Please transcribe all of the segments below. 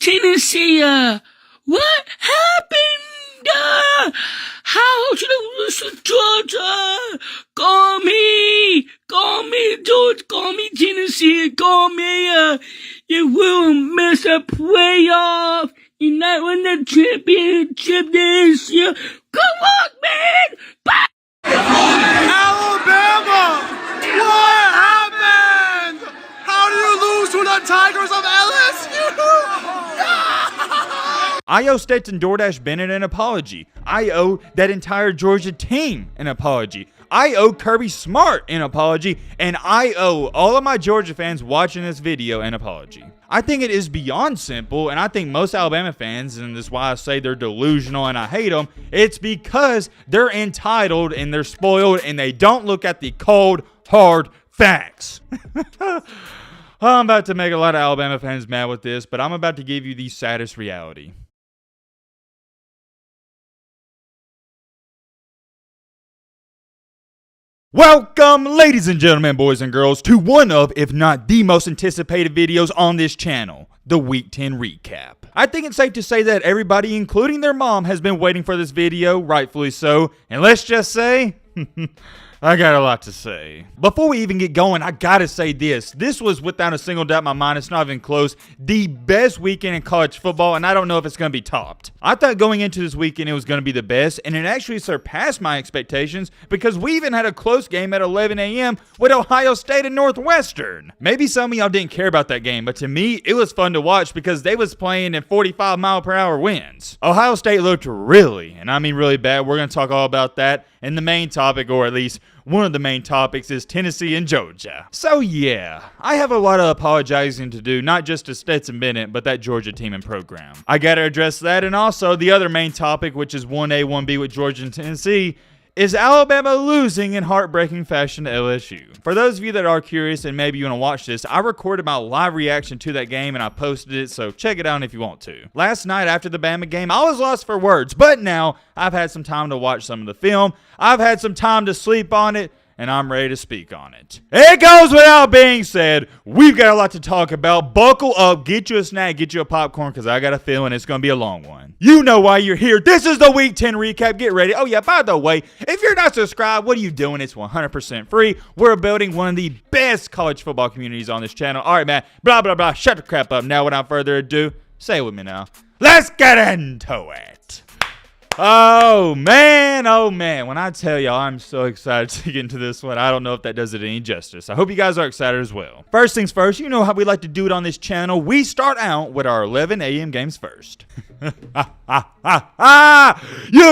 Tennessee, what happened? How should I lose to Georgia? Call me, George, call me Tennessee, call me, you will miss a playoff. You're not win the championship this year. Come on, man! Bye! Alabama! What happened? How do you lose to the Tigers of LSU? I owe Stetson DoorDash Bennett an apology. I owe that entire Georgia team an apology. I owe Kirby Smart an apology. And I owe all of my Georgia fans watching this video an apology. I think it is beyond simple, and I think most Alabama fans, and this is why I say they're delusional and I hate them, it's because they're entitled and they're spoiled and they don't look at the cold, hard facts. I'm about to make a lot of Alabama fans mad with this, but I'm about to give you the saddest reality. Welcome, ladies and gentlemen, boys and girls, to one of, if not the most anticipated videos on this channel, the Week 10 Recap. I think it's safe to say that everybody, including their mom, has been waiting for this video, rightfully so, and let's just say, I got a lot to say. Before we even get going, I gotta say this. This was, without a single doubt in my mind, it's not even close, the best weekend in college football, and I don't know if it's gonna be topped. I thought going into this weekend it was gonna be the best, and it actually surpassed my expectations because we even had a close game at 11 a.m. with Ohio State and Northwestern. Maybe some of y'all didn't care about that game, but to me, it was fun to watch because they was playing in 45-mile-per-hour winds. Ohio State looked really, and I mean really bad. We're gonna talk all about that, and the main topic, or at least one of the main topics, is Tennessee and Georgia. So yeah, I have a lot of apologizing to do, not just to Stetson Bennett, but that Georgia team and program. I gotta address that, and also the other main topic, which is 1A, 1B with Georgia and Tennessee, is Alabama losing in heartbreaking fashion to LSU. For those of you that are curious and maybe you want to watch this, I recorded my live reaction to that game and I posted it, so check it out if you want to. Last night after the Bama game, I was lost for words, but now I've had some time to watch some of the film, I've had some time to sleep on it, and I'm ready to speak on it. It goes without being said, we've got a lot to talk about. Buckle up, get you a snack, get you a popcorn, because I got a feeling it's going to be a long one. You know why you're here. This is the Week 10 Recap. Get ready. Oh yeah, by the way, if you're not subscribed, what are you doing? It's 100% free. We're building one of the best college football communities on this channel. All right, man, blah, blah, blah. Shut the crap up. Now, without further ado, say it with me now. Let's get into it. Oh man, when I tell y'all I'm so excited to get into this one, I don't know if that does it any justice. I hope you guys are excited as well. First things first, you know how we like to do it on this channel. We start out with our 11 a.m. games first. You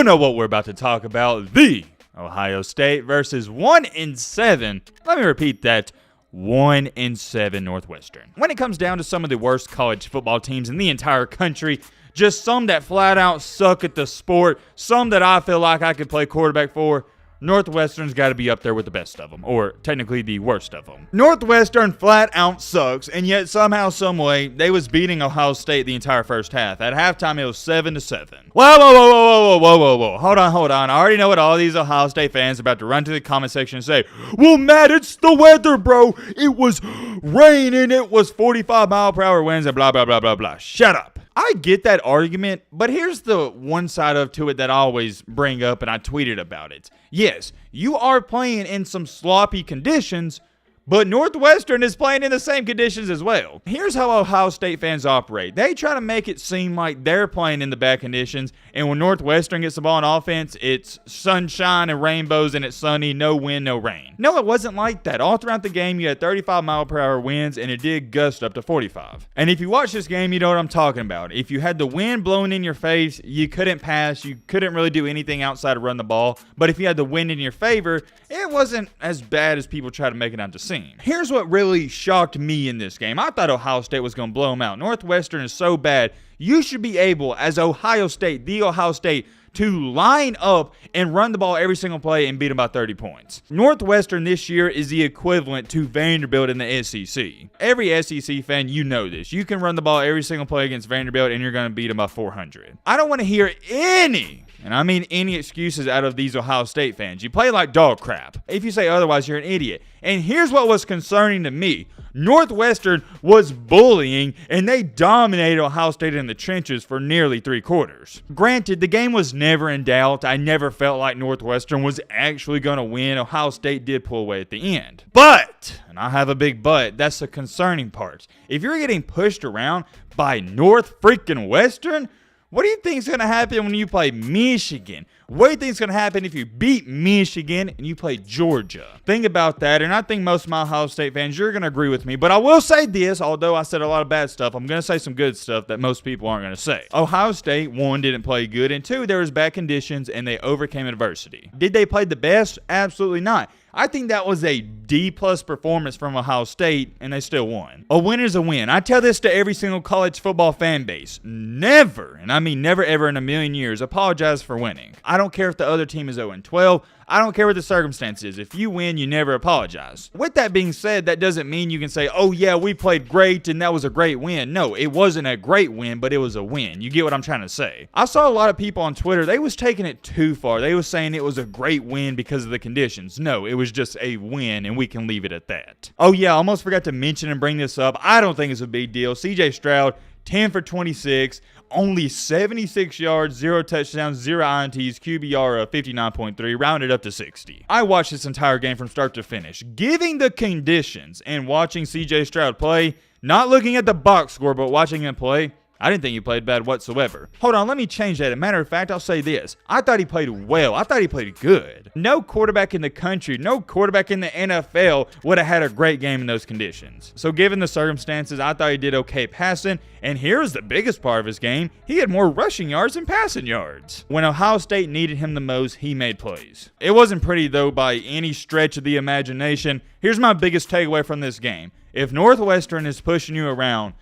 know what we're about to talk about. The Ohio State versus 1-7. Let me repeat that. 1-7 Northwestern. When it comes down to some of the worst college football teams in the entire country, just some that flat out suck at the sport, some that I feel like I could play quarterback for, Northwestern's got to be up there with the best of them, or technically the worst of them. Northwestern flat out sucks, and yet somehow, someway, they was beating Ohio State the entire first half. At halftime, it was 7-7. Whoa. Hold on. I already know what all these Ohio State fans are about to run to the comment section and say, well, Matt, it's the weather, bro. It was raining, it was 45-mile-per-hour winds, and blah, blah, blah, blah, blah. Shut up. I get that argument, but here's the one side to it that I always bring up, and I tweeted about it. Yes, you are playing in some sloppy conditions, but Northwestern is playing in the same conditions as well. Here's how Ohio State fans operate. They try to make it seem like they're playing in the bad conditions, and when Northwestern gets the ball on offense, it's sunshine and rainbows and it's sunny, no wind, no rain. No, it wasn't like that. All throughout the game, you had 35-mile-per-hour winds, and it did gust up to 45. And if you watch this game, you know what I'm talking about. If you had the wind blowing in your face, you couldn't pass, you couldn't really do anything outside of run the ball. But if you had the wind in your favor, it wasn't as bad as people try to make it out to seem. Here's what really shocked me in this game. I thought Ohio State was going to blow them out. Northwestern is so bad. You should be able, as Ohio State, the Ohio State, to line up and run the ball every single play and beat them by 30 points. Northwestern this year is the equivalent to Vanderbilt in the SEC. Every SEC fan, you know this. You can run the ball every single play against Vanderbilt and you're going to beat them by 400. I don't want to hear any, and I mean any, excuses out of these Ohio State fans. You play like dog crap. If you say otherwise, you're an idiot. And here's what was concerning to me. Northwestern was bullying, and they dominated Ohio State in the trenches for nearly 3/4. Granted, the game was never in doubt. I never felt like Northwestern was actually going to win. Ohio State did pull away at the end. But, and I have a big but, that's the concerning part. If you're getting pushed around by North freaking Western, what do you think is going to happen when you play Michigan? What do you think is going to happen if you beat Michigan and you play Georgia? Think about that, and I think most of my Ohio State fans, you're going to agree with me. But I will say this, although I said a lot of bad stuff, I'm going to say some good stuff that most people aren't going to say. Ohio State, 1, didn't play good, and 2, there was bad conditions, and they overcame adversity. Did they play the best? Absolutely not. I think that was a D-plus performance from Ohio State, and they still won. A win is a win. I tell this to every single college football fan base. Never, and I mean never ever in a million years, apologize for winning. I don't care if the other team is 0-12. I don't care what the circumstance is. If you win, you never apologize. With that being said, that doesn't mean you can say, oh yeah, we played great and that was a great win. No, it wasn't a great win, but it was a win. You get what I'm trying to say. I saw a lot of people on Twitter, they was taking it too far. They was saying it was a great win because of the conditions. No, it was just a win, and we can leave it at that. Oh yeah, I almost forgot to mention and bring this up. I don't think it's a big deal. CJ Stroud, 10 for 26, only 76 yards, 0 touchdowns, 0 INTs, QBR of 59.3, rounded up to 60. I watched this entire game from start to finish. Giving the conditions and watching CJ Stroud play, not looking at the box score, but watching him play, I didn't think he played bad whatsoever. Hold on, let me change that. As a matter of fact, I'll say this. I thought he played well. I thought he played good. No quarterback in the country, no quarterback in the NFL would have had a great game in those conditions. So given the circumstances, I thought he did okay passing. And here's the biggest part of his game. He had more rushing yards than passing yards. When Ohio State needed him the most, he made plays. It wasn't pretty, though, by any stretch of the imagination. Here's my biggest takeaway from this game. If Northwestern is pushing you around,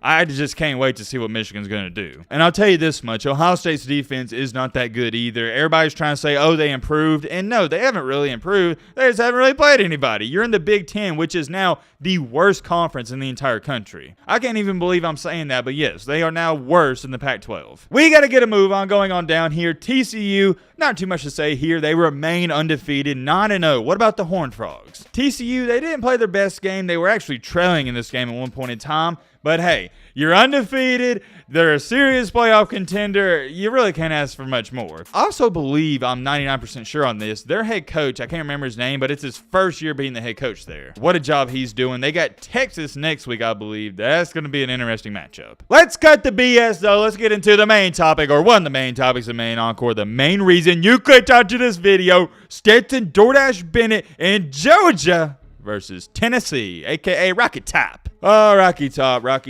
I just can't wait to see what Michigan's going to do. And I'll tell you this much, Ohio State's defense is not that good either. Everybody's trying to say, oh, they improved. And no, they haven't really improved. They just haven't really played anybody. You're in the Big Ten, which is now the worst conference in the entire country. I can't even believe I'm saying that, but yes, they are now worse than the Pac-12. We got to get a move on going on down here. TCU, not too much to say here. They remain undefeated, 9-0. What about the Horned Frogs? TCU, they didn't play their best game. They were actually trailing in this game at one point in time. But hey, you're undefeated. They're a serious playoff contender. You really can't ask for much more. I also believe, I'm 99% sure on this, their head coach, I can't remember his name, but it's his first year being the head coach there. What a job he's doing. They got Texas next week, I believe. That's going to be an interesting matchup. Let's cut the BS, though. Let's get into the main topic, or one of the main topics of main encore. The main reason you clicked onto this video, Stetson, DoorDash, Bennett, and Georgia versus Tennessee, a.k.a. Rocky Top. Oh, Rocky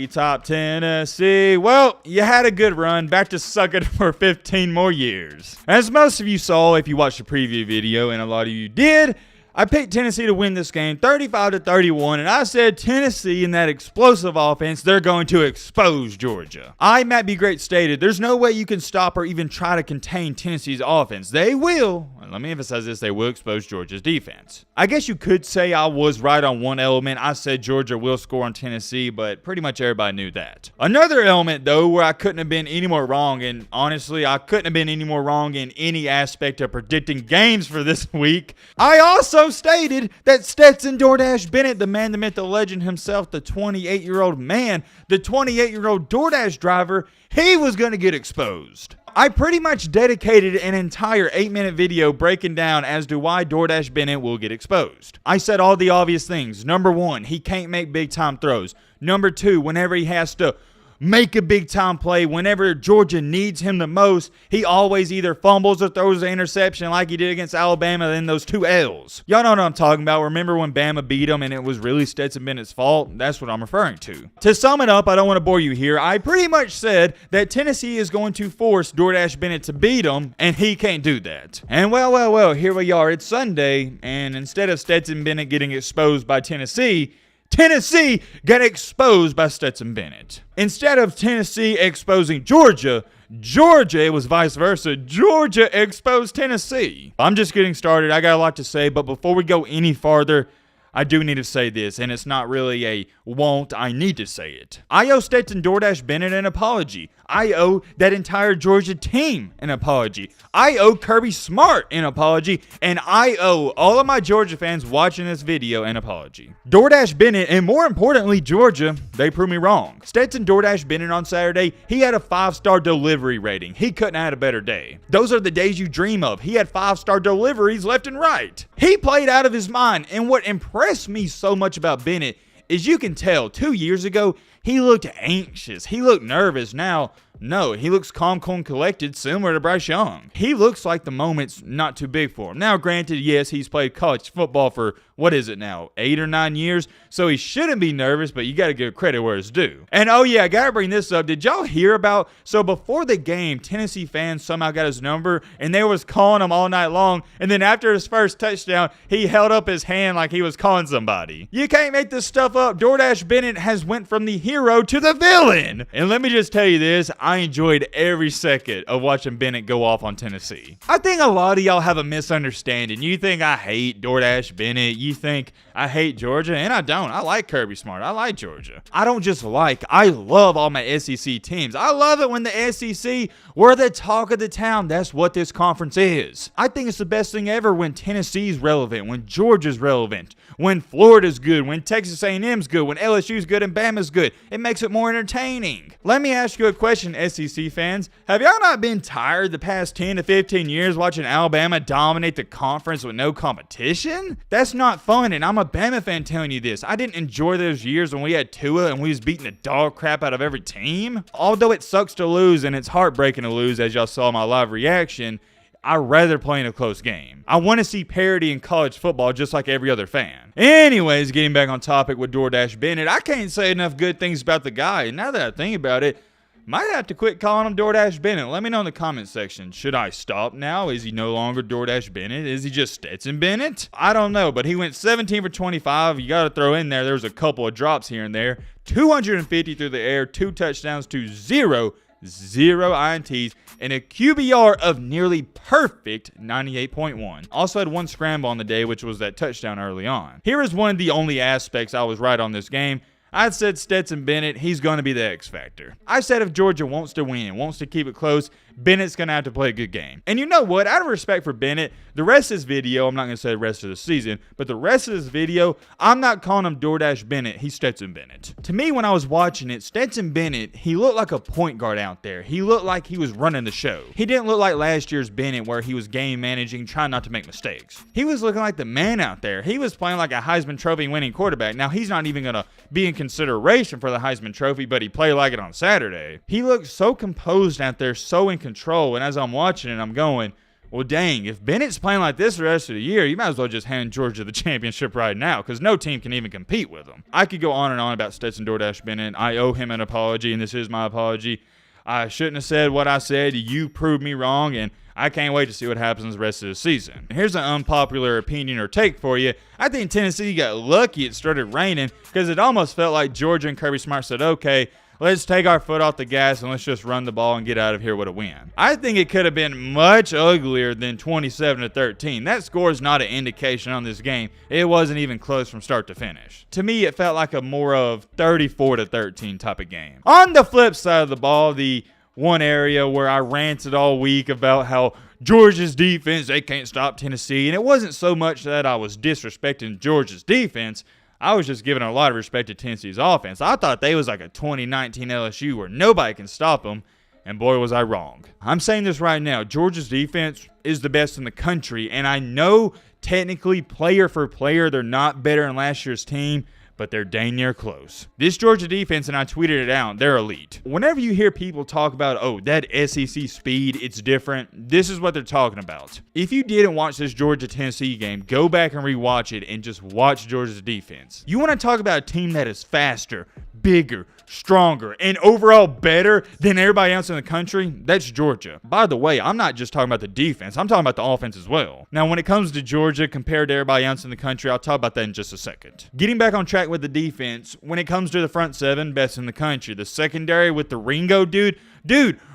Top, Tennessee. Well, you had a good run. Back to sucking for 15 more years. As most of you saw if you watched the preview video, and a lot of you did, I picked Tennessee to win this game 35-31, and I said Tennessee in that explosive offense, they're going to expose Georgia. Matt B. Great stated, there's no way you can stop or even try to contain Tennessee's offense. They will, and let me emphasize this, they will expose Georgia's defense. I guess you could say I was right on one element. I said Georgia will score on Tennessee, but pretty much everybody knew that. Another element, though, where I couldn't have been any more wrong, and honestly, I couldn't have been any more wrong in any aspect of predicting games for this week, I also stated that Stetson, DoorDash, Bennett, the man, the myth, the legend himself, the 28-year-old man, the 28-year-old DoorDash driver, he was going to get exposed. I pretty much dedicated an entire 8-minute video breaking down as to why DoorDash Bennett will get exposed. I said all the obvious things. Number 1, he can't make big-time throws. Number 2, whenever he has to make a big-time play, whenever Georgia needs him the most, he always either fumbles or throws an interception like he did against Alabama, then those 2 L's. Y'all know what I'm talking about. Remember when Bama beat him and it was really Stetson Bennett's fault? That's what I'm referring to. To sum it up, I don't want to bore you here. I pretty much said that Tennessee is going to force DoorDash Bennett to beat him, and he can't do that. And well, here we are. It's Sunday, and instead of Stetson Bennett getting exposed by Tennessee got exposed by Stetson Bennett. Instead of Tennessee exposing Georgia, it was vice versa. Georgia exposed Tennessee. I'm just getting started. I got a lot to say, but before we go any farther, I do need to say this, and it's not really a won't, I need to say it. I owe Stetson Bennett an apology. I owe that entire Georgia team an apology. I owe Kirby Smart an apology, and I owe all of my Georgia fans watching this video an apology. Bennett, and more importantly, Georgia, they proved me wrong. Stetson Bennett on Saturday, he had a 5-star delivery rating. He couldn't have had a better day. Those are the days you dream of. He had 5-star deliveries left and right. He played out of his mind, and what impressed me so much about Bennett is you can tell 2 years ago, he looked anxious. He looked nervous. Now, no, he looks calm, cool, and collected, similar to Bryce Young. He looks like the moment's not too big for him. Now, granted, yes, he's played college football for, 8 or 9 years, so he shouldn't be nervous, but you got to give credit where it's due. And oh yeah, I got to bring this up. Did y'all hear about, so before the game, Tennessee fans somehow got his number, and they was calling him all night long, and then after his first touchdown, he held up his hand like he was calling somebody. You can't make this stuff up. Bennett has went from the hero to the villain. And let me just tell you this, I enjoyed every second of watching Bennett go off on Tennessee. I think a lot of y'all have a misunderstanding. You think I hate Bennett. You think I hate Georgia, and I don't. I like Kirby Smart. I like Georgia. I don't just like, I love all my SEC teams. I love it when the SEC, we're the talk of the town. That's what this conference is. I think it's the best thing ever when Tennessee's relevant, when Georgia's relevant, when Florida's good, when Texas A&M's good, when LSU's good and Bama's good. It makes it more entertaining. Let me ask you a question, SEC fans. Have y'all not been tired the past 10 to 15 years watching Alabama dominate the conference with no competition? That's not fun, and I'm a Bama fan telling you this. I didn't enjoy those years when we had Tua and we was beating the dog crap out of every team. Although it sucks to lose and it's heartbreaking to lose, as y'all saw my live reaction, I'd rather play in a close game. I want to see parity in college football just like every other fan. Anyways, getting back on topic with Bennett, I can't say enough good things about the guy. And now that I think about it, might have to quit calling him Bennett. Let me know in the comment section. Should I stop now? Is he no longer Bennett? Is he just Stetson Bennett? I don't know, but he went 17 for 25. You got to throw in there was a couple of drops here and there. 250 through the air, 2 touchdowns to 0 INTs, and a QBR of nearly perfect 98.1. Also had 1 scramble on the day, which was that touchdown early on. Here is one of the only aspects I was right on this game. I said Stetson Bennett, he's going to be the X factor. I said if Georgia wants to win, wants to keep it close, Bennett's going to have to play a good game. And you know what? Out of respect for Bennett, the rest of this video, I'm not going to say the rest of the season, but the rest of this video, I'm not calling him Bennett, he's Stetson Bennett. To me, when I was watching it, Stetson Bennett, he looked like a point guard out there. He looked like he was running the show. He didn't look like last year's Bennett where he was game managing, trying not to make mistakes. He was looking like the man out there. He was playing like a Heisman Trophy winning quarterback. Now, he's not even going to be in consideration for the Heisman Trophy, but he played like it on Saturday. He looked so composed out there, so in control, and as I'm watching it, I'm going, well, dang, if Bennett's playing like this the rest of the year, you might as well just hand Georgia the championship right now, because no team can even compete with him. I could go on and on about Stetson Bennett. I owe him an apology, and this is my apology. I shouldn't have said what I said. You proved me wrong, and I can't wait to see what happens the rest of the season. Here's an unpopular opinion or take for you. I think Tennessee got lucky it started raining because it almost felt like Georgia and Kirby Smart said, okay, let's take our foot off the gas and let's just run the ball and get out of here with a win. I think it could have been much uglier than 27-13. That score is not an indication on this game. It wasn't even close from start to finish. To me, it felt like a more of 34-13 type of game. On the flip side of the ball, the one area where I ranted all week about how Georgia's defense, they can't stop Tennessee. And it wasn't so much that I was disrespecting Georgia's defense. I was just giving a lot of respect to Tennessee's offense. I thought they was like a 2019 LSU where nobody can stop them. And boy, was I wrong. I'm saying this right now. Georgia's defense is the best in the country. And I know technically player for player, they're not better than last year's team, but they're dang near close. This Georgia defense, and I tweeted it out, they're elite. Whenever you hear people talk about, oh, that SEC speed, it's different, this is what they're talking about. If you didn't watch this Georgia-Tennessee game, go back and rewatch it and just watch Georgia's defense. You want to talk about a team that is faster, bigger, stronger, and overall better than everybody else in the country? That's Georgia. By the way, I'm not just talking about the defense. I'm talking about the offense as well. Now, when it comes to Georgia compared to everybody else in the country, I'll talk about that in just a second. Getting back on track with the defense, when it comes to the front seven, best in the country. The secondary with the Ringo dude,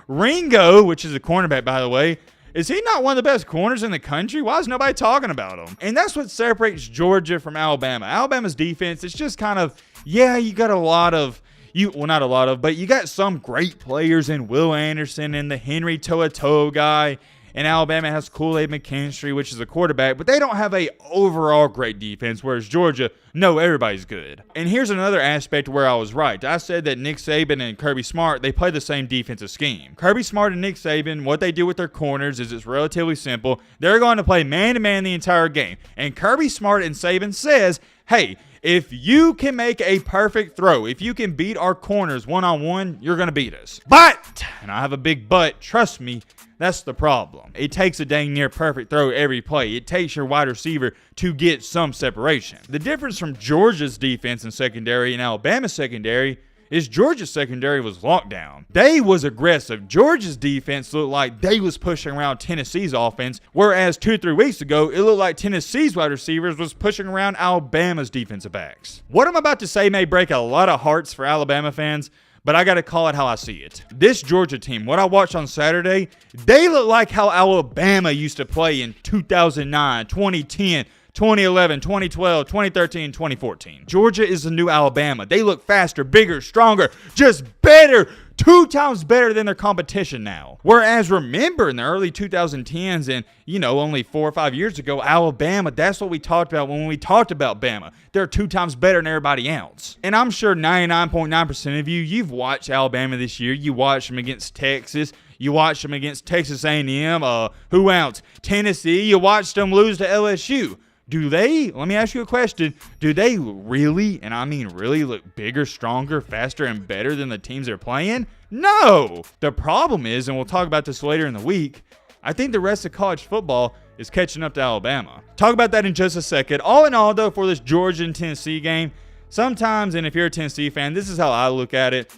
Ringo, which is a cornerback, by the way, Is he not one of the best corners in the country? Why is nobody talking about him? And that's what separates Georgia from Alabama. Alabama's defense, it's just kind of, yeah, you got a lot of, well, not a lot of, but you got some great players in Will Anderson and the Henry To'oTo'o guy. And Alabama has Kool-Aid McKinstry, which is a quarterback, but they don't have a overall great defense, whereas Georgia, no, everybody's good. And here's another aspect where I was right. I said that Nick Saban and Kirby Smart, they play the same defensive scheme. Kirby Smart and Nick Saban, what they do with their corners is it's relatively simple. They're going to play man-to-man the entire game. And Kirby Smart and Saban says, hey, if you can make a perfect throw, if you can beat our corners one-on-one, you're going to beat us. But, and I have a big but, trust me, that's the problem. It takes a dang near perfect throw every play. It takes your wide receiver to get some separation. The difference from Georgia's defense and secondary and Alabama's secondary is Georgia's secondary was locked down. They was aggressive. Georgia's defense looked like they was pushing around Tennessee's offense, whereas 2-3 weeks ago, it looked like Tennessee's wide receivers was pushing around Alabama's defensive backs. What I'm about to say may break a lot of hearts for Alabama fans, but I got to call it how I see it. This Georgia team, what I watched on Saturday, they look like how Alabama used to play in 2009, 2010, 2011, 2012, 2013, 2014. Georgia is the new Alabama. They look faster, bigger, stronger, just better. 2 times better than their competition now. Whereas remember in the early 2010s and, only 4 or 5 years ago, Alabama, that's what we talked about when we talked about Bama. They're 2 times better than everybody else. And I'm sure 99.9% of you've watched Alabama this year. You watched them against Texas. You watched them against Texas A&M. Who else? Tennessee. You watched them lose to LSU. Let me ask you a question, do they really, and I mean really, look bigger, stronger, faster, and better than the teams they're playing? No! The problem is, and we'll talk about this later in the week, I think the rest of college football is catching up to Alabama. Talk about that in just a second. All in all, though, for this Georgia and Tennessee game, sometimes, and if you're a Tennessee fan, this is how I look at it.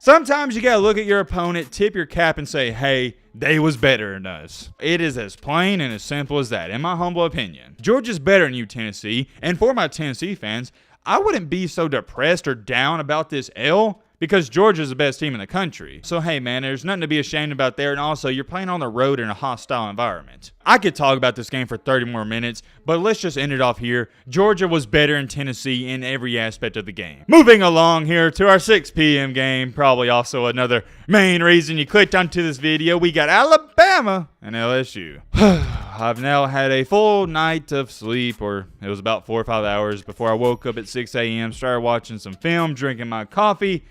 Sometimes you got to look at your opponent, tip your cap, and say, hey, they was better than us. It is as plain and as simple as that, in my humble opinion. Georgia's better than you, Tennessee. And for my Tennessee fans, I wouldn't be so depressed or down about this L because Georgia's the best team in the country. So, hey, man, there's nothing to be ashamed about there. And also, you're playing on the road in a hostile environment. I could talk about this game for 30 more minutes, but let's just end it off here. Georgia was better than Tennessee in every aspect of the game. Moving along here to our 6 p.m. game, probably also another main reason you clicked onto this video. We got Alabama and LSU. I've now had a full night of sleep, or it was about 4 or 5 hours before I woke up at 6 a.m., started watching some film, drinking my coffee,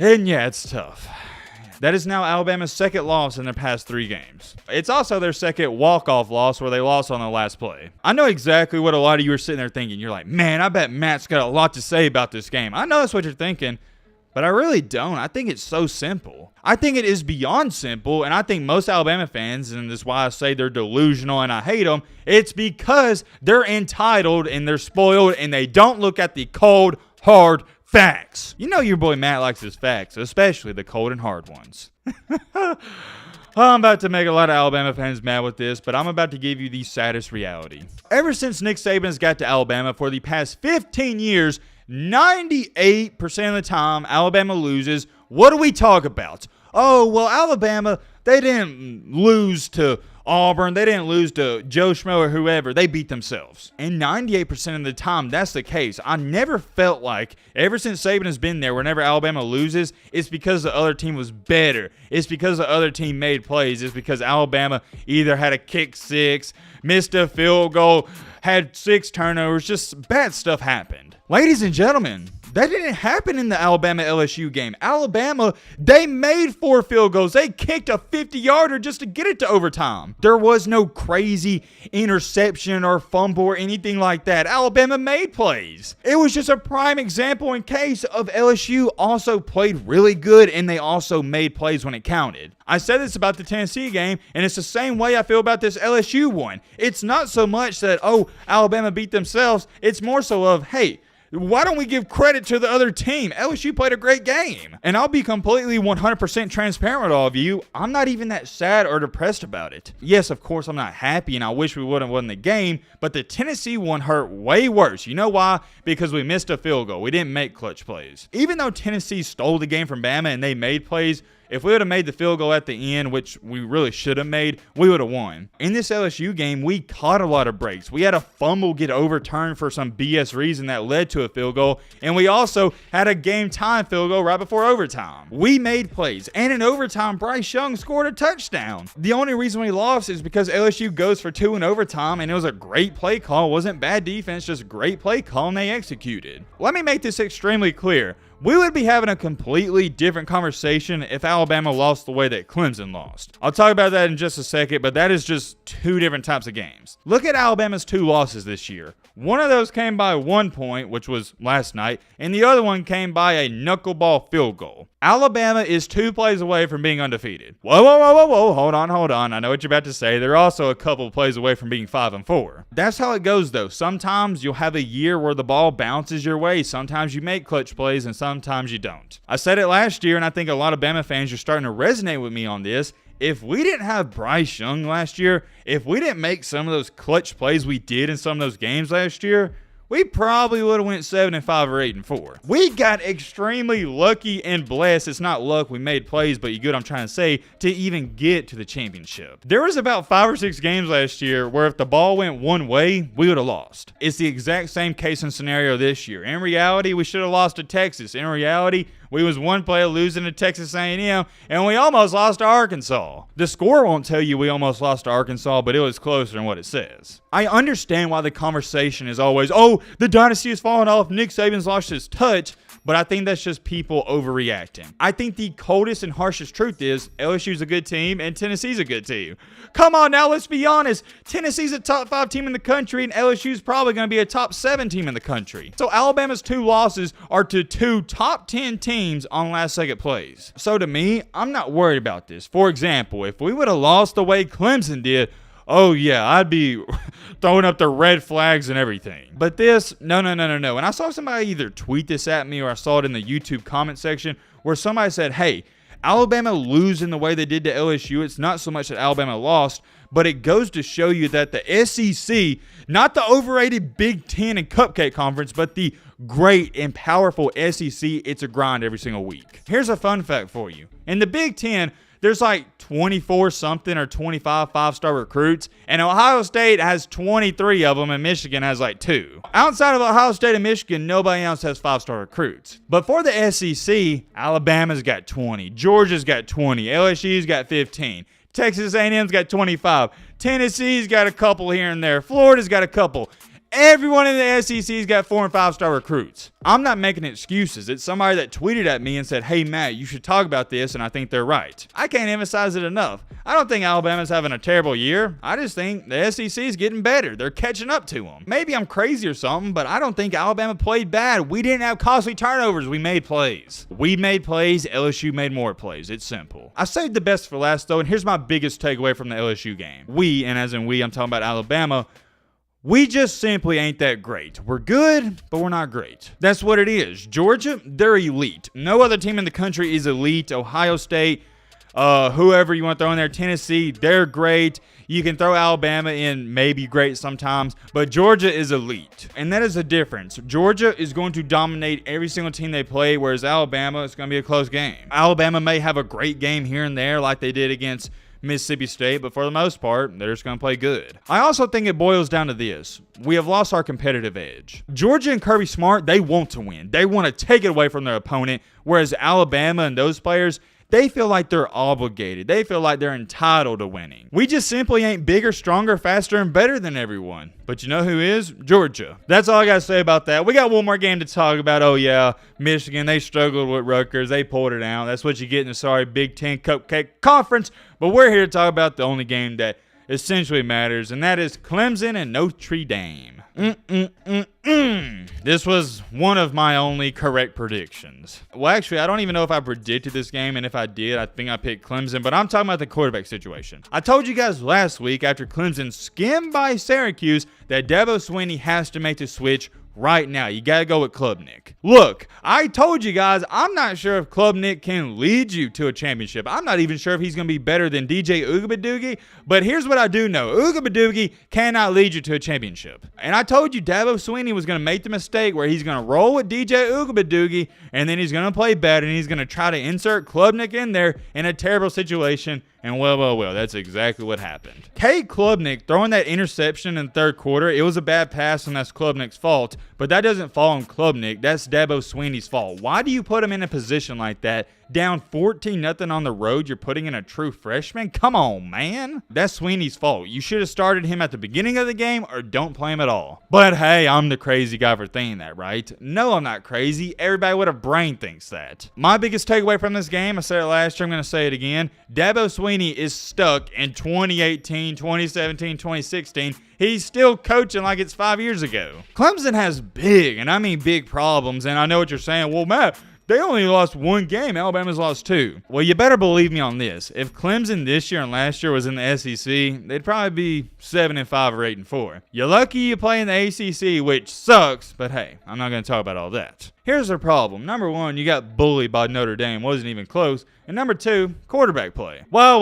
and yeah, it's tough. That is now Alabama's second loss in their past 3 games. It's also their second walk-off loss where they lost on the last play. I know exactly what a lot of you are sitting there thinking. You're like, man, I bet Matt's got a lot to say about this game. I know that's what you're thinking, but I really don't. I think it's so simple. I think it is beyond simple, and I think most Alabama fans, and this is why I say they're delusional and I hate them, it's because they're entitled and they're spoiled and they don't look at the cold, hard facts. You know your boy Matt likes his facts, especially the cold and hard ones. I'm about to make a lot of Alabama fans mad with this, but I'm about to give you the saddest reality. Ever since Nick Saban's got to Alabama for the past 15 years, 98% of the time Alabama loses. What do we talk about? Oh, well, Alabama, they didn't lose to Auburn. They didn't lose to Joe Schmo or whoever. They beat themselves. And 98% of the time, that's the case. I never felt like, ever since Saban has been there, whenever Alabama loses, it's because the other team was better. It's because the other team made plays. It's because Alabama either had a kick 6, missed a field goal, had 6 turnovers. Just bad stuff happened. Ladies and gentlemen, that didn't happen in the Alabama-LSU game. Alabama, they made 4 field goals. They kicked a 50-yarder just to get it to overtime. There was no crazy interception or fumble or anything like that. Alabama made plays. It was just a prime example in case of LSU also played really good and they also made plays when it counted. I said this about the Tennessee game, and it's the same way I feel about this LSU one. It's not so much that, oh, Alabama beat themselves. It's more so of, hey, why don't we give credit to the other team? LSU played a great game. And I'll be completely 100% transparent with all of you. I'm not even that sad or depressed about it. Yes, of course, I'm not happy, and I wish we would have won the game, but the Tennessee one hurt way worse. You know why? Because we missed a field goal. We didn't make clutch plays. Even though Tennessee stole the game from Bama and they made plays, If we would have made the field goal at the end, which we really should have made, we would have won. In this LSU game, we caught a lot of breaks. We had a fumble get overturned for some BS reason that led to a field goal, and we also had a game-time field goal right before overtime. We made plays, and in overtime, Bryce Young scored a touchdown. The only reason we lost is because LSU goes for 2 in overtime, and it was a great play call. It wasn't bad defense, just great play call, and they executed. Let me make this extremely clear. We would be having a completely different conversation if Alabama lost the way that Clemson lost. I'll talk about that in just a second, but that is just 2 different types of games. Look at Alabama's 2 losses this year. One of those came by 1 point, which was last night, and the other one came by a knuckleball field goal. Alabama is 2 plays away from being undefeated. Whoa, hold on. I know what you're about to say. They're also a couple plays away from being 5-4. That's how it goes, though. Sometimes you'll have a year where the ball bounces your way. Sometimes you make clutch plays, and sometimes you don't. I said it last year, and I think a lot of Bama fans are starting to resonate with me on this. If we didn't have Bryce Young last year, if we didn't make some of those clutch plays we did in some of those games last year, we probably would have went 7-5 or 8-4. We got extremely lucky and blessed. It's not luck, we made plays, but you get what I'm trying to say, to even get to the championship. There was about 5 or 6 games last year where if the ball went one way, we would have lost. It's the exact same case and scenario this year. In reality, we should have lost to Texas. In reality, we was 1 play of losing to Texas A&M, and we almost lost to Arkansas. The score won't tell you we almost lost to Arkansas, but it was closer than what it says. I understand why the conversation is always, oh, the dynasty is falling off, Nick Saban's lost his touch, but I think that's just people overreacting. I think the coldest and harshest truth is LSU's a good team and Tennessee's a good team. Come on now, let's be honest. Tennessee's a top 5 team in the country, and LSU's probably going to be a top 7 team in the country. So Alabama's 2 losses are to 2 top 10 teams on last-second plays. So to me, I'm not worried about this. For example, if we would have lost the way Clemson did, oh yeah, I'd be throwing up the red flags and everything. But this, no. And I saw somebody either tweet this at me or I saw it in the YouTube comment section where somebody said, hey, Alabama losing the way they did to LSU, it's not so much that Alabama lost, but it goes to show you that the SEC, not the overrated Big Ten and Cupcake Conference, but the great and powerful SEC, it's a grind every single week. Here's a fun fact for you. In the Big Ten, there's like 24 something or 25 5-star recruits, and Ohio State has 23 of them, and Michigan has like 2. Outside of Ohio State and Michigan, nobody else has 5-star recruits. But for the SEC, Alabama's got 20, Georgia's got 20, LSU's got 15, Texas A&M's got 25, Tennessee's got a couple here and there, Florida's got a couple. Everyone in the SEC's got 4 and 5-star recruits. I'm not making excuses. It's somebody that tweeted at me and said, hey, Matt, you should talk about this, and I think they're right. I can't emphasize it enough. I don't think Alabama's having a terrible year. I just think the SEC's getting better. They're catching up to them. Maybe I'm crazy or something, but I don't think Alabama played bad. We didn't have costly turnovers. We made plays. We made plays. LSU made more plays. It's simple. I saved the best for last, though, and here's my biggest takeaway from the LSU game. We, and as in we, I'm talking about Alabama, we just simply ain't that great. We're good, but we're not great. That's what it is. Georgia, they're elite. No other team in the country is elite. Ohio State, whoever you want to throw in there, Tennessee, they're great. You can throw Alabama in, maybe great sometimes, but Georgia is elite. And that is the difference. Georgia is going to dominate every single team they play, whereas Alabama, it's going to be a close game. Alabama may have a great game here and there like they did against Mississippi State, but for the most part, they're just going to play good. I also think it boils down to this. We have lost our competitive edge. Georgia and Kirby Smart, they want to win. They want to take it away from their opponent, whereas Alabama and those players, they feel like they're obligated. They feel like they're entitled to winning. We just simply ain't bigger, stronger, faster, and better than everyone. But you know who is? Georgia. That's all I got to say about that. We got one more game to talk about. Oh, yeah, Michigan, they struggled with Rutgers. They pulled it out. That's what you get in the sorry Big Ten Cupcake Conference. But we're here to talk about the only game that essentially matters, and that is Clemson and Notre Dame. This was one of my only correct predictions. Well, actually, I don't even know if I predicted this game, and if I did, I think I picked Clemson, but I'm talking about the quarterback situation. I told you guys last week after Clemson skimmed by Syracuse that Dabo Swinney has to make the switch right now. You got to go with Klubnik. Look, I told you guys, I'm not sure if Klubnik can lead you to a championship. I'm not even sure if he's going to be better than DJ Ugabadoogie, but here's what I do know. Ugabadoogie cannot lead you to a championship. And I told you Dabo Swinney was going to make the mistake where he's going to roll with DJ Ugabadoogie, and then he's going to play better, and he's going to try to insert Klubnik in there in a terrible situation. And well, that's exactly what happened. Cade Klubnik throwing that interception in the third quarter, it was a bad pass and that's Klubnik's fault, but that doesn't fall on Klubnik. That's Dabo Swinney's fault. Why do you put him in a position like that? Down 14-0 on the road, you're putting in a true freshman? Come on, man. That's Swinney's fault. You should have started him at the beginning of the game or don't play him at all. But hey, I'm the crazy guy for thinking that, right? No, I'm not crazy. Everybody with a brain thinks that. My biggest takeaway from this game, I said it last year, I'm going to say it again. Dabo Swinney is stuck in 2018, 2017, 2016. He's still coaching like it's 5 years ago. Clemson has big, and I mean big problems, and I know what you're saying. Well, Matt, they only lost one game. Alabama's lost two. Well, you better believe me on this. If Clemson this year and last year was in the SEC, they'd probably be 7-5 or 8-4. You're lucky you play in the ACC, which sucks, but hey, I'm not going to talk about all that. Here's the problem. Number one, you got bullied by Notre Dame. Wasn't even close. And number two, quarterback play. Whoa.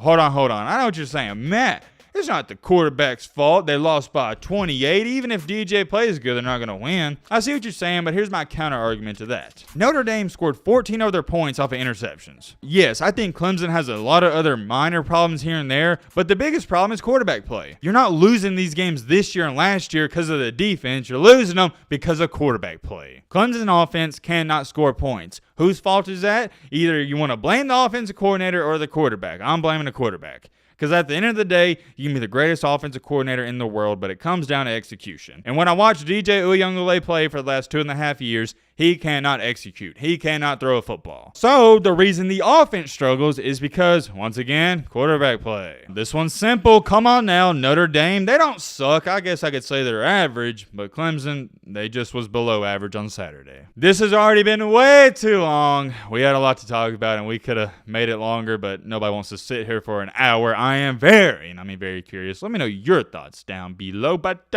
Hold on. I know what you're saying. Matt, it's not the quarterback's fault. They lost by 28. Even if DJ plays good, they're not going to win. I see what you're saying, but here's my counter argument to that. Notre Dame scored 14 of their points off of interceptions. Yes, I think Clemson has a lot of other minor problems here and there, but the biggest problem is quarterback play. You're not losing these games this year and last year because of the defense. You're losing them because of quarterback play. Clemson offense cannot score points. Whose fault is that? Either you want to blame the offensive coordinator or the quarterback. I'm blaming the quarterback. Because at the end of the day, you can be the greatest offensive coordinator in the world, but it comes down to execution. And when I watched DJ Uiagalelei play for the last 2.5 years, he cannot execute. He cannot throw a football. So the reason the offense struggles is because, once again, quarterback play. This one's simple. Come on now, Notre Dame. They don't suck. I guess I could say they're average, but Clemson, they just was below average on Saturday. This has already been way too long. We had a lot to talk about, and we could have made it longer, but nobody wants to sit here for an hour. I am very curious. Let me know your thoughts down below. But